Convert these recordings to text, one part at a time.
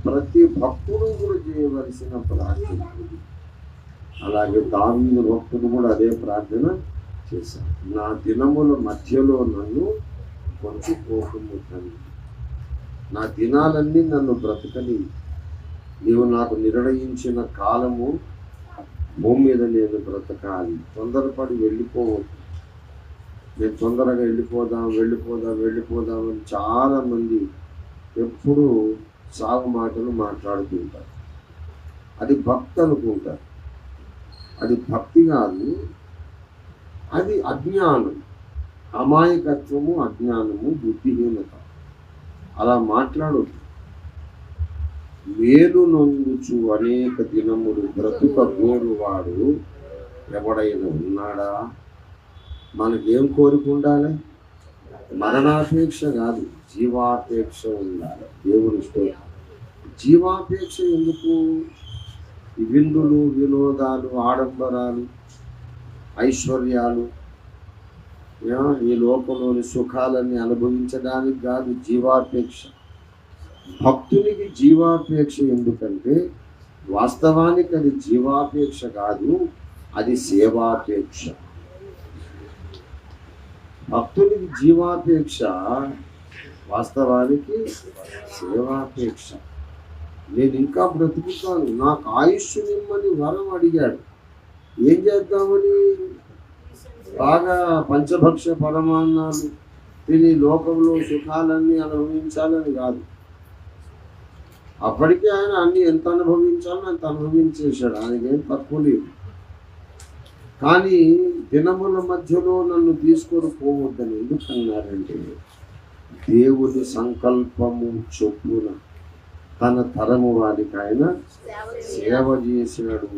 ప్రతి భక్తుడు కూడా చేయవలసిన ప్రార్థన. అలాగే దావీదు భక్తుడు కూడా అదే ప్రార్థన చేశారు. నా దినముల మధ్యలో నన్ను కొంచెం కోపము తండ్రి, నా దినాలన్నీ నన్ను బ్రతకని, నీవు నాకు నిర్ణయించిన కాలము భూమి మీద నేను బ్రతకాలి. తొందరపడి వెళ్ళిపోవద్దు. నేను తొందరగా వెళ్ళిపోదాం అని చాలామంది ఎప్పుడూ సాగు మాటలు మాట్లాడుతుంటారు. అది భక్తి అనుకుంటారు. అది భక్తి కాదు, అది అజ్ఞానం, అమాయకత్వము, అజ్ఞానము, బుద్ధిహీనత. అలా మాట్లాడొద్దు. మేలు నొంగుచు అనేక దినములు బ్రతుక గోరువాడు ఎవడైనా ఉన్నాడా? మనకేం కోరిక ఉండాలి? మరణాపేక్ష కాదు, జీవాపేక్ష ఉండాలి. దేవుని స్తోత్రం. జీవాపేక్ష ఎందుకు? ఈ విందులు, వినోదాలు, ఆడంబరాలు, ఐశ్వర్యాలు, ఈ లోకంలోని సుఖాలన్నీ అనుభవించడానికి కాదు జీవాపేక్ష. భక్తునికి జీవాపేక్ష ఎందుకంటే వాస్తవానికి అది జీవాపేక్ష కాదు, అది సేవాపేక్ష. భక్తునికి జీవాపేక్ష, వాస్తవానికి సేవాపేక్ష. నేను ఇంకా బ్రతుకుతాను, నాకు ఆయుష్ నిమ్మని వరం అడిగాడు. ఏం చేద్దామని? బాగా పంచభక్ష పరమాన్నాలు తిని లోకంలో సుఖాలన్నీ అనుభవించాలని కాదు. అప్పటికే ఆయన అన్ని ఎంత అనుభవించాలో అంత అనుభవించేశాడు, ఆయనకేం తక్కువ లేదు. కానీ దినముల మధ్యలో నన్ను తీసుకొని పోవద్దని ఎందుకన్నారంటే, దేవుని సంకల్పము చొప్పున తన తరము వారికి ఆయన సేవ చేసినాడు.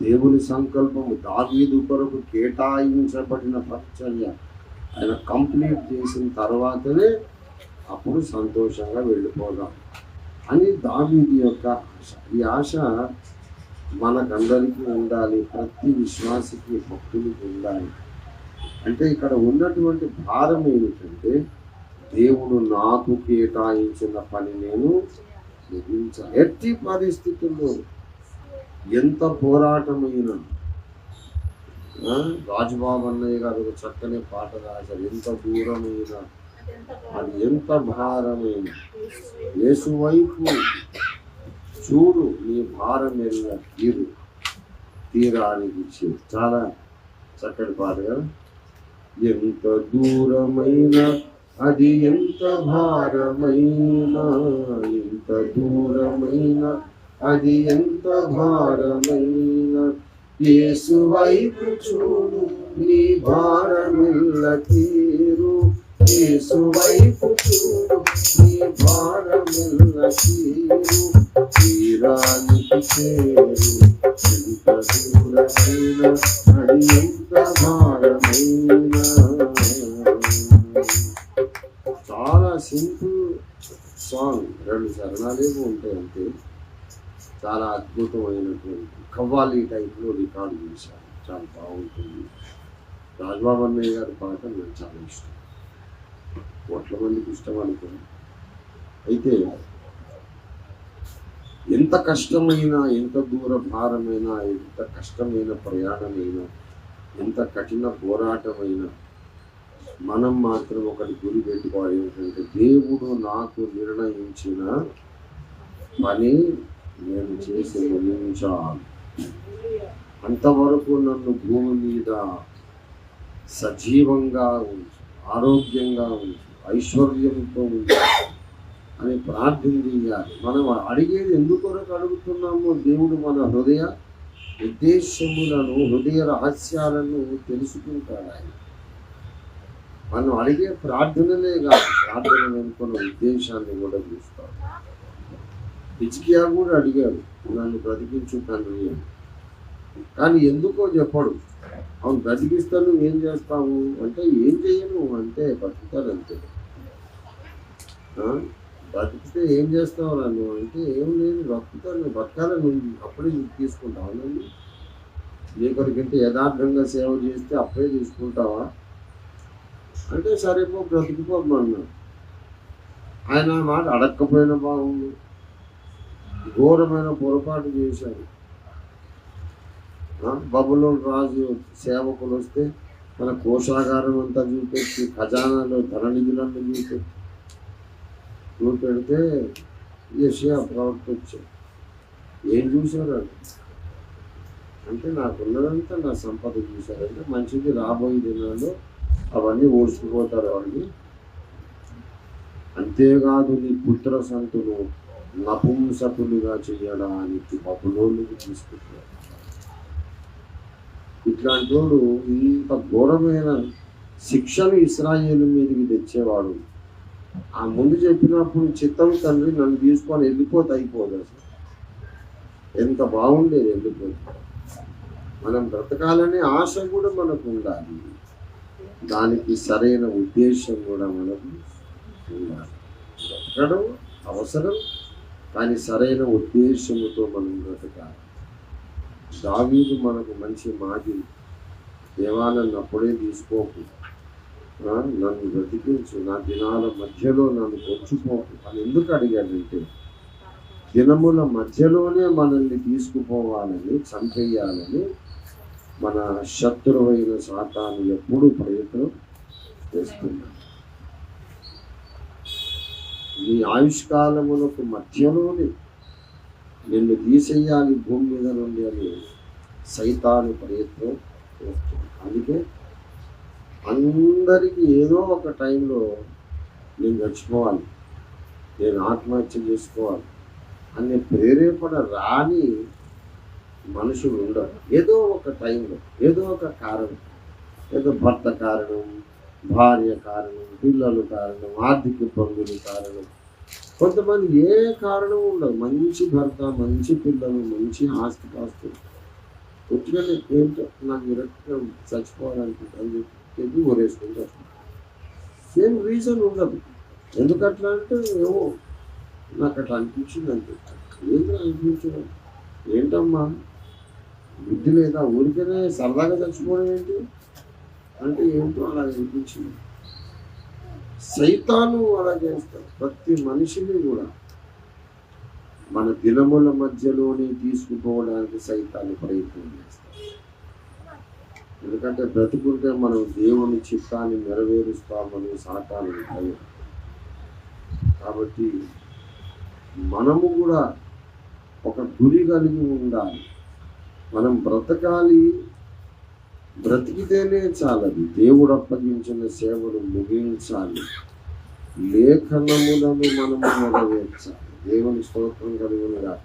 దేవుని సంకల్పము దావీదు కొరకు కేటాయించబడిన పరిచర్య ఆయన కంప్లీట్ చేసిన తర్వాతనే అప్పుడు సంతోషంగా వెళ్ళిపోదాం అని దావీదు యొక్క ఆశ. ఈ ఆశ మనకందరికీ ఉండాలి, ప్రతి విశ్వాసికి, భక్తులకి ఉండాలి. అంటే ఇక్కడ ఉన్నటువంటి భారం ఏమిటంటే, దేవుడు నాకు కేటాయించిన పని నేను ముగించాలి. ఎట్టి పరిస్థితుల్లో ఎంత పోరాటమైనా, రాజుబాబు అన్నయ్య గారు ఒక చక్కని పాట రాశారు, ఎంత దూరమైనా, అది ఎంత భారమైనా యేసు వైపు చూడు, నీ భారం వెళ్ళిన తీరానికి చేరు. చాలా చక్కటి పాట కదా. ఎంత దూరమైనా, అది ఎంత భారమైనా, ఎంత దూరమైనా, అది ఎంత భారమైనా, యేసు వైపు చూడు, నీ భారమిల్ల తీరు. యేసు వైపు చూడు, నీ భారమిల్ల తీరు. తీరానికి చేరు. ఎంత దూరమైనా, అది ఎంత భారమైనా. చాలా సింపుల్ సాంగ్, 2 చరణాలేమో ఉంటాయి అంతే. చాలా అద్భుతమైనటువంటి కవ్వాలి టైప్లో రికార్డు చేశారు. చాలా బాగుంటుంది. రాజబాబు అన్నయ్య గారి పాట నాకు చాలా ఇష్టం, కోట్ల మందికి ఇష్టం అనుకోండి. అయితే ఎంత కష్టమైనా, ఎంత దూర భారమైనా, ఎంత కష్టమైన ప్రయాణమైనా, ఎంత కఠిన పోరాటమైనా, మనం మాత్రం ఒకటి గురి పెట్టుకోవాలి. ఏంటంటే, దేవుడు నాకు నిర్ణయించిన పని నేను చేసి ముగించాలి. అంతవరకు నన్ను భూమి మీద సజీవంగా ఉంచు, ఆరోగ్యంగా ఉంచు, ఐశ్వర్యంతో ఉంచు అని ప్రార్థన చేయాలి. మనం అడిగేది ఎందుకొరకు అడుగుతున్నామో దేవుడు మన హృదయ ఉద్దేశములను, హృదయ రహస్యాలను తెలుసుకుంటాడు. ఆయన మనం అడిగే ప్రార్థనలే కాదు, ప్రార్థన వెనుకున్న ఉద్దేశాన్ని కూడా చూస్తాడు. హిజ్కియా కూడా అడిగాడు, నన్ను బ్రతికించు తండ్రి అని. కానీ ఎందుకో చెప్పడు. అవును బ్రతికిస్తాను, ఏం చేస్తావు అంటే, ఏం చేయను అంటే బతుకుతానంతే. బతికితే ఏం చేస్తావు నన్ను అంటే, ఏం లేదు బతుకుతాను, బతకాలని ఉంది, అప్పుడే తీసుకుంటావా? నన్ను నీకొరికంటే యథార్థంగా సేవ చేస్తే అప్పుడే తీసుకుంటావా అంటే, సరేపో బ్రతికిపోమన్నాడు. ఆయన మాట అడగకపోయినా బాగుండు, ఘోరమైన పొరపాటు చేశారు. బబులోను రాజు సేవకులు వస్తే మన కోశాగారం అంతా చూపెట్టి ఖజానాలో ధన నిధులను చూపెడితే యెషయా ప్రవక్త వచ్చాడు. ఏం చూశారు అంటే నాకున్నదంతా నా సంపద చూశారంటే మంచిది, రాబోయే దినాల్లో అవన్నీ ఓడ్చుకుపోతారు వాళ్ళు. అంతేకాదు నీ పుత్ర సంతులు నపుంసకులుగా చేయడానికి బబులోనుకు తీసుకుంటారు. ఇట్లాంటి వాడు ఇంత ఘోరమైన శిక్షను ఇశ్రాయేలు మీదకి తెచ్చేవాడు. ఆ ముందు చెప్పినప్పుడు చిత్తం తండ్రి నన్ను తీసుకొని వెళ్ళిపోతే అయిపోదు. అసలు ఎంత బాగుండేది వెళ్ళిపోతే. మనం బ్రతకాలనే ఆశ కూడా మనకు ఉండాలి, దానికి సరైన ఉద్దేశం కూడా మనకు ఉండాలి. బ్రతకడం అవసరం, కానీ సరైన ఉద్దేశంతో మనం బ్రతకాలి. దావీదు మనకు మంచి మాది, దేవా నన్ను అప్పుడే తీసుకోకు, నన్ను బ్రతికించు, నా దినాల మధ్యలో నన్ను పొంచుకోకు అని ఎందుకు అడిగాడంటే దినముల మధ్యలోనే మనల్ని తీసుకుపోవాలని, చంపేయాలని మన శత్రువైన సాతాను ఎప్పుడు ప్రయత్నం చేస్తున్నాడు. నీ ఆయుష్కాలములకు మధ్యలోనే నిన్ను తీసేయాలి భూమి మీద నుండి అని సైతాను ప్రయత్నం చేస్తుంది. అందుకే అందరికీ ఏదో ఒక టైంలో నేను చచ్చిపోవాలి, నేను ఆత్మహత్య చేసుకోవాలి అనే ప్రేరేపణ రాని మనుషులు ఉండరు. ఏదో ఒక టైంలో ఏదో ఒక కారణం, ఏదో భర్త కారణం, భార్య కారణం, పిల్లలు కారణం, ఆర్థిక ఇబ్బందులు కారణం, కొంతమంది ఏ కారణం ఉండదు, మంచి భర్త, మంచి పిల్లలు, మంచి ఆస్తిపాస్తులు, పుట్టినని ఏంటో నాకు విరక్తి చచ్చిపోవాలనుకుంటాను చెప్పి ఊరేసుకుని చచ్చిపోతాను. సేమ్ రీజన్ ఉండదు. ఎందుకట్లా అంటే ఏమో నాకు అట్లా అనిపించింది అనిపిస్తాను. ఏంటో అనిపించడం ఏంటమ్మా, బుద్ధి లేదా, ఊరికనే సరదాగా చచ్చిపోవడం ఏంటి అంటే ఏంటో అలా అనిపించింది. సైతాను అలా చేస్తాడు. ప్రతి మనిషిని కూడా మన దినముల మధ్యలోనే తీసుకుపోవడానికి సైతాను ప్రయత్నం చేస్తాడు. ఎందుకంటే బ్రతుకుంటే మనం దేవుని చిత్తాన్ని నెరవేరుస్తామని సాతాను భయం. కాబట్టి మనము కూడా ఒక గురి కలిగి ఉండాలి. మనం బ్రతకాలి, బ్రతికితేనే చాలది, దేవుడు అప్పగించిన సేవను ముగించాలి, లేఖనములను మనము నెరవేర్చాలి. దేవుని స్తోత్రం కలుగును గాక.